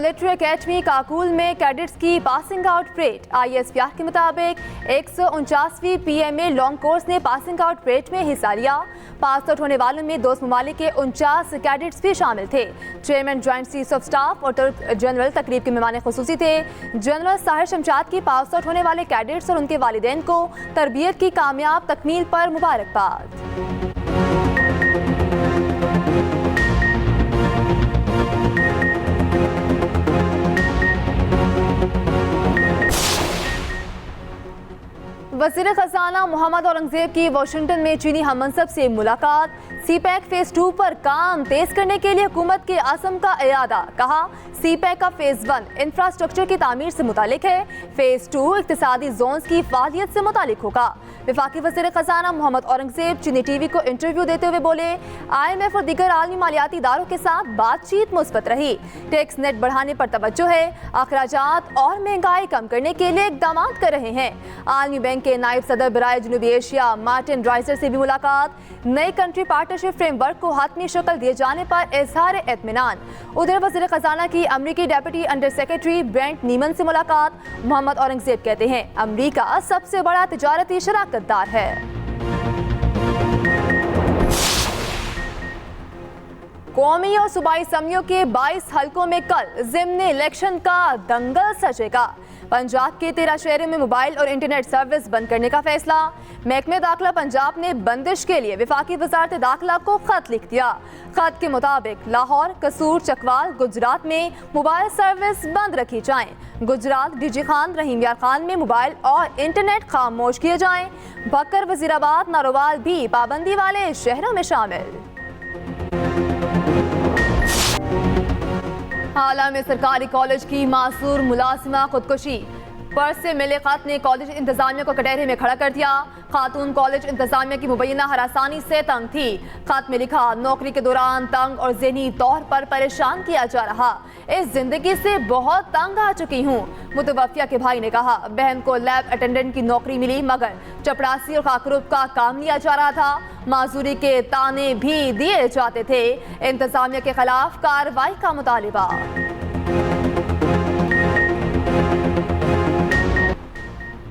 Military academy Kakul में cadets की passing out parade. ISPR के मुताबिक 149वीं PMA लॉन्ग कोर्स ने पासिंग आउट परेड में हिस्सा लिया। पास आउट होने वालों में 2 ममालिक के 49 कैडेट्स भी शामिल थे। Chairman joint chief of staff और तुर्क जनरल तकरीब के मेहमान खुसूसी थे। जनरल साहिर शमशाद की पास आउट होने वाले कैडेट्स और उनके वालिदैन को तरबियत की कामयाब तकमील पर मुबारकबाद। वज़ीर ख़ज़ाना मोहम्मद औरंगज़ेब की वाशिंगटन में चीनी हममंसब से मुलाकात। CPEC फेज़ 2 पर काम तेज़ करने के लिए हुकूमत के आज़म का इरादा। कहा CPEC का फेज़ 1 इंफ्रास्ट्रक्चर की तामीर से मुतालिक है, फेज़ 2 इक़्तिसादी जोन्स की फ़ालियत से मुतालिक होगा। वफाकी वज़ीर ख़ज़ाना मोहम्मद औरंगज़ेब चीनी TV को इंटरव्यू देते हुए बोले, IMF और दीगर आलमी मालियाती इदारों के साथ बातचीत मुस्बत रही। टैक्स नेट बढ़ाने पर तवज्जो है, अखराजात और महंगाई कम करने के लिए इक़दाम कर रहे हैं। आलमी बैंक के नायब सदर बराए जनूबी एशिया मार्टिन राइजर से भी मुलाकात। नई कंट्री पार्टनरशिप फ्रेमवर्क को हातमी शक्ल दिए जाने पर इजहार इत्मीनान। उधर वज़ीर ख़ज़ाना की अमरीकी डेप्यूटी अंडर सेक्रेटरी ब्रेंट नीमन से मुलाकात। मोहम्मद औरंगज़ेब कहते हैं अमरीका सबसे बड़ा तिजारती शराकतदार है। कौमी और सूबाई असम्बलियों के 22 हलकों में कल ज़िम्नी इलेक्शन का दंगल सजेगा। पंजाब के 13 शहरों में मोबाइल और इंटरनेट सर्विस बंद करने का फैसला। महकमे दाखिला पंजाब ने बंदिश के लिए वफाकी वजारत दाखिला को खत लिख दिया। खत के मुताबिक लाहौर, कसूर, चकवाल, गुजरात में मोबाइल सर्विस बंद रखी जाएं। गुजरात, डीजी खान, रहीम यार खान में मोबाइल और इंटरनेट खामोश किए जाएं। बकर, वजीराबाद, नारोवाल भी पाबंदी वाले शहरों में शामिल। हाल में सरकारी कॉलेज की मासूर मुलाजिमा खुदकुशी। पर्स से मिले खत ने कॉलेज इंतजामिया को कटहरे में खड़ा कर दिया। खातून कॉलेज इंतजामिया की मुबैना हरासानी से तंग थी। खत में लिखा, नौकरी के दौरान तंग और ज़हनी तौर पर परेशान किया जा रहा, इस जिंदगी से बहुत तंग आ चुकी हूँ। मुतवफ़िया के भाई ने कहा, बहन को लैब अटेंडेंट की नौकरी मिली मगर चपरासी और खाकरुब का काम लिया जा रहा था। माजूरी के ताने भी दिए जाते थे। इंतजामिया के खिलाफ कार्रवाई का मुतालिबा।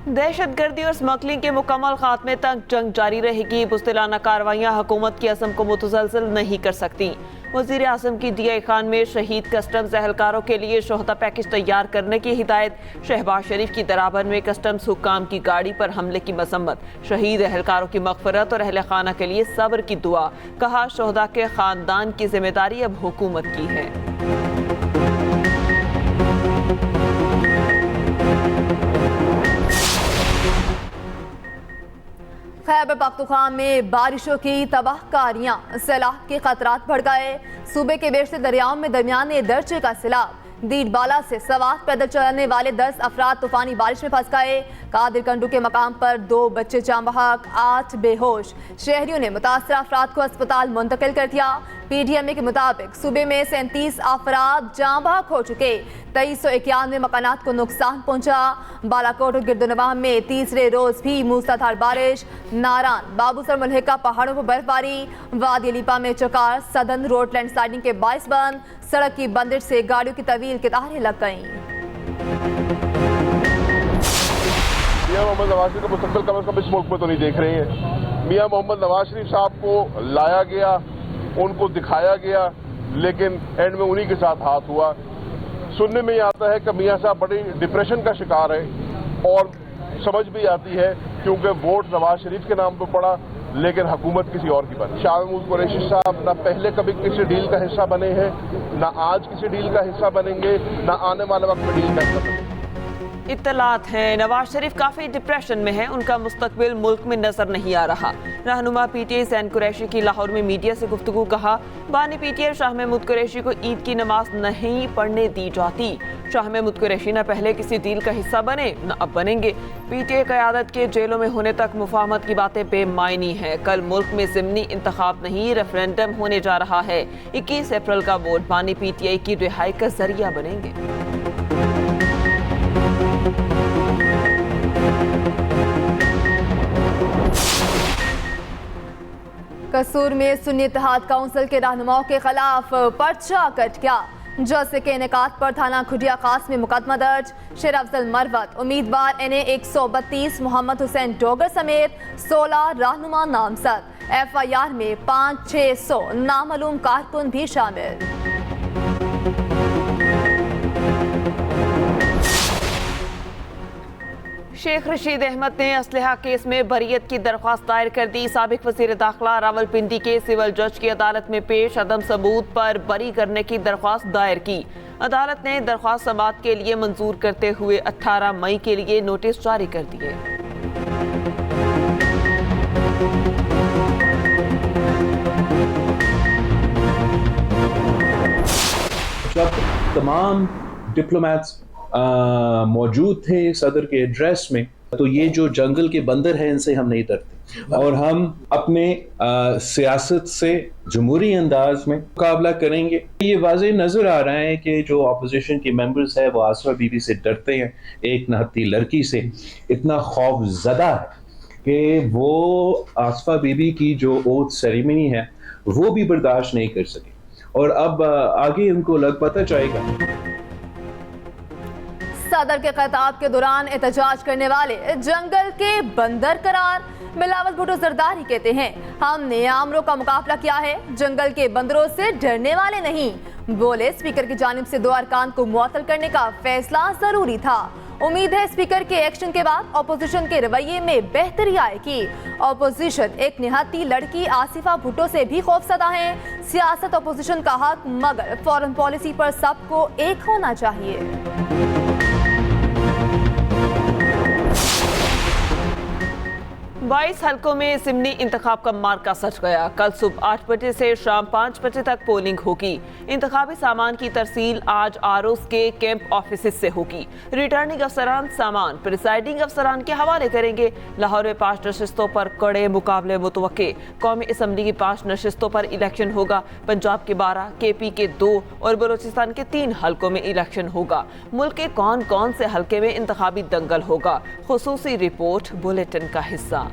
दहशतगर्दी और स्मगलिंग के मुकम्मल खात्मे तक जंग जारी रहेगी। बुज़दिलाना कार्रवाइयाँ हुकूमत की असम को मुतसलसल नहीं कर सकती। वज़ीर आज़म की DI खान में शहीद कस्टम्स एहलकारों के लिए शोहदा पैकेज तैयार करने की हिदायत। शहबाज शरीफ की दराबर में कस्टम्स हुक्काम की गाड़ी पर हमले की मसम्मत। शहीद एहलकारों की मग़फ़िरत और अहले खाना के लिए सब्र की दुआ। कहा, शोहदा के ख़ानदान की जिम्मेदारी अब हुकूमत की है। खैबर पख्तूनख्वा में बारिशों की तबाहकारियां, सैलाब के खतरात बढ़ गए। सूबे के बेशतर दरियाओं में दरमियाने दर्जे का सैलाब। डीडबाला से सवार पैदल चलने वाले 10 अफराद तूफानी बारिश में फंस गए। कादिर कंडू के मकाम पर 2 बच्चे जाम बहक, 8 बेहोश। शहरियों ने मुतासरा अफराद को अस्पताल मुंतकिल कर दिया। PDMA के मुताबिक सूबे में 37 अफराद जाम बहक हो चुके। 2391 मकानात को नुकसान पहुंचा। बालाकोट और गिरदोनवाह में तीसरे रोज भी मूसलाधार बारिश। नारान, बाबूसर, मुल्हिका पहाड़ों पर बर्फबारी। वादी अलीपा में चकार, सदन रोड लैंडस्लाइडिंग के बाइस बंद। सड़क की बंदिश से गाड़ियों की तवील कतारें लग गईं। मियां मोहम्मद नवाज शरीफ का मुस्तकबिल कम से कम इस मुल्क में तो नहीं देख रहे हैं। मियां मोहम्मद नवाज शरीफ साहब को लाया गया, उनको दिखाया गया, लेकिन एंड में उन्हीं के साथ हाथ हुआ। सुनने में आता है कि मियां साहब बड़ी डिप्रेशन का शिकार है और समझ भी आती है क्योंकि वोट नवाज शरीफ के नाम पर पड़ा लेकिन हुकूमत किसी और की बनी। शाह महमूद कुरैशी साहब ना पहले कभी किसी डील का हिस्सा बने हैं, ना आज किसी डील का हिस्सा बनेंगे, ना आने वाले वक्त में डील का हिस्सा बनेंगे। इत्तलात हैं, नवाज शरीफ काफ़ी डिप्रेशन में है, उनका मुस्तकबिल मुल्क में नजर नहीं आ रहा। रहनुमा PTI सैन कुरैशी की लाहौर में मीडिया से गुफ्तगू। कहा, बानी PTI शाह महमूद कुरैशी को ईद की नमाज नहीं पढ़ने दी जाती। शाह महमूद कुरैशी न पहले किसी डील का हिस्सा बने न अब बनेंगे। PTI क़यादत के जेलों में होने तक मुफाहमत की बातें बेमायनी हैं। कल मुल्क में ज़िमनी इंतखाब नहीं रेफरेंडम होने जा रहा है। 21 अप्रैल का वोट बानी PTI की रिहाई का जरिया बनेंगे। कसूर में सुन्नी इत्तेहाद काउंसिल के रहनुमाओं के खिलाफ पर्चा कट गया। जज के इनेकात पर थाना खुटिया खास में मुकदमा दर्ज। शेर अफजल मरवत उम्मीदवार NA 132 मोहम्मद हुसैन डोगर समेत 16 रहनुमा नामजद। FIR में 500-600 नामालूम कारकुन भी शामिल। शेख रशीद अहमद ने असलहा केस में बरीयत की दरख्वास्त दायर कर दी। साबिक वज़ीर दाखिला रावलपिंडी के सिविल जज की अदालत में पेश अदम सबूत पर बरी करने की दरख्वास्त दायर की। अदालत ने दरख्वास्त समाअत के लिए मंजूर करते हुए 18 मई के लिए नोटिस जारी कर दिए। जब तमाम डिप्लोमेट्स मौजूद थे सदर के एड्रेस में, तो ये जो जंगल के बंदर हैं इनसे हम नहीं डरते और हम अपने सियासत से जमहूरी अंदाज में मुकाबला करेंगे। ये वाज़ेह नज़र आ रहा है कि जो अपोजिशन के मेंबर्स हैं वो आसफा बीबी से डरते हैं, एक नहत्ती लड़की से इतना खौफ ज़दा है कि वो आसफा बीबी की जो ओथ सेरेमनी है वो भी बर्दाश्त नहीं कर सके और अब आगे उनको लग पता जाएगा। सदर के खिताब के दौरान एहतजाज करने वाले जंगल के बंदर करार। बिलावल भुट्टो जरदारी कहते हैं, हमने आमरों का मुकाबला किया है, जंगल के बंदरों से डरने वाले नहीं। बोले स्पीकर की जानिब से 2 अरकान को मुअत्तल करने का फैसला जरूरी था। उम्मीद है स्पीकर के एक्शन के बाद अपोजिशन के रवैये में बेहतरी आएगी। अपोजिशन एक निहत्ती लड़की आसिफा भुट्टो से भी खौफसदा है। सियासत अपोजिशन का हक, मगर फॉरेन पॉलिसी पर सबको एक होना चाहिए। 22 हलकों में सिमनी इंतखाब का मार्का सच गया। कल सुबह 8 बजे से शाम 5 बजे तक पोलिंग होगी। इंतखाबी सामान की तरसील आज आरओस के कैंप ऑफिस से होगी। रिटर्निंग अफसरान सामान प्रिसाइडिंग अफसरान के हवाले करेंगे। लाहौर में 5 नशिस्तों पर कड़े मुकाबले मुतवक्के। कौमी असम्बली की 5 नशिस्तों पर इलेक्शन होगा। पंजाब के 12, KP के 2 और बलोचिस्तान के 3 हलकों में इलेक्शन होगा। मुल्क के कौन कौन से हलके में इंतखाबी दंगल होगा, खुसूसी रिपोर्ट बुलेटिन का हिस्सा।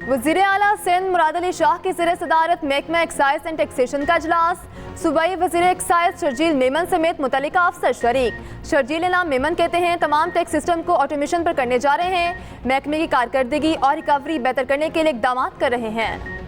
वज़ीर आला सिंध मुराद अली शाह की ज़ेर सदारत महकमा एक्साइज एंड टैक्सेशन का इजलास। सूबाई वज़ीर एक्साइज शर्जील मेमन समेत मुतल्लिका अफसर शरीक। शर्जील नाम मेमन कहते हैं, तमाम टैक्स सिस्टम को ऑटोमेशन पर करने जा रहे हैं। महकमे की कारकर्दगी और रिकवरी बेहतर करने के लिए इक़दाम कर रहे हैं।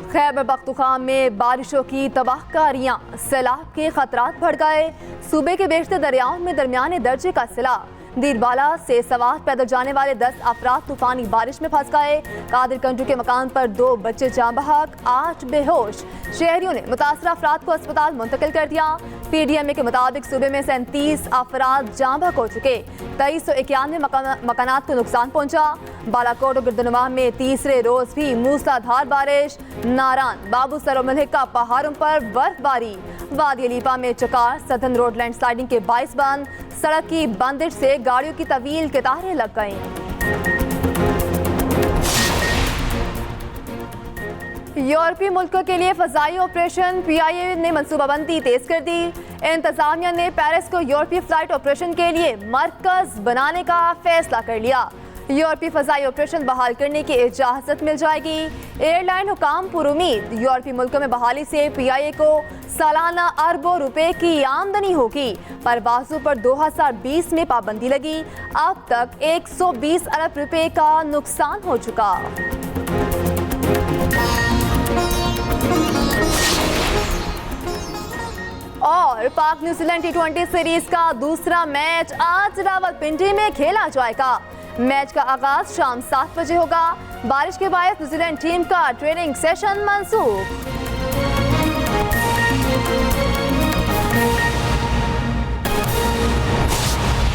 खैबर पख्तूनख्वा में बारिशों की तबाहकारियां, सैलाब के खतरात बढ़ गए। सूबे के बेशतर दरियाओं में दरमियाने दर्जे का सिला। दीरबाला से सवार पैदल जाने वाले 10 अफराद तूफानी बारिश में फंस गए। कादिर कंजू के मकान पर 2 बच्चे जाँ बहक, 8 बेहोश। शहरियों ने मुतासरा अफराद को अस्पताल मुंतकिल कर दिया। PDMA के मुताबिक सूबे में 37 अफराद जाँ बहक हो चुके। 2391 मकानात को नुकसान पहुंचा। बालाकोट और गिरदनुमा में तीसरे रोज भी मूसलाधार बारिश। नारान, बाबूसर और मलहिका पहाड़ों पर बर्फबारी। वादी अलीपा में चकार, सदन रोड लैंडस्लाइडिंग के 22 बंद। सड़क की बंदिश से गाड़ियों की तवील कतारें लग गईं। यूरोपीय मुल्कों के लिए फजाई ऑपरेशन, PIA ने मनसूबाबंदी तेज कर दी। इंतजामिया ने पेरिस को यूरोपीय फ्लाइट ऑपरेशन के लिए मरकज बनाने का फैसला कर लिया। यूरोपीय फजाई ऑपरेशन बहाल करने की इजाजत मिल जाएगी। एयरलाइन हुकाम पुरुमीद, यूरोपीय मुल्कों में बहाली से PIA को सालाना अरबों रुपए की आमदनी होगी। परवाज़ों पर 2020 में पाबंदी लगी। अब तक 120 अरब रुपए का नुकसान हो चुका। और पाक न्यूजीलैंड T20 सीरीज का दूसरा मैच आज रावलपिंडी में खेला जाएगा। मैच का आगाज शाम 7 बजे होगा। बारिश के बाद न्यूजीलैंड टीम का ट्रेनिंग सेशन मंसूख।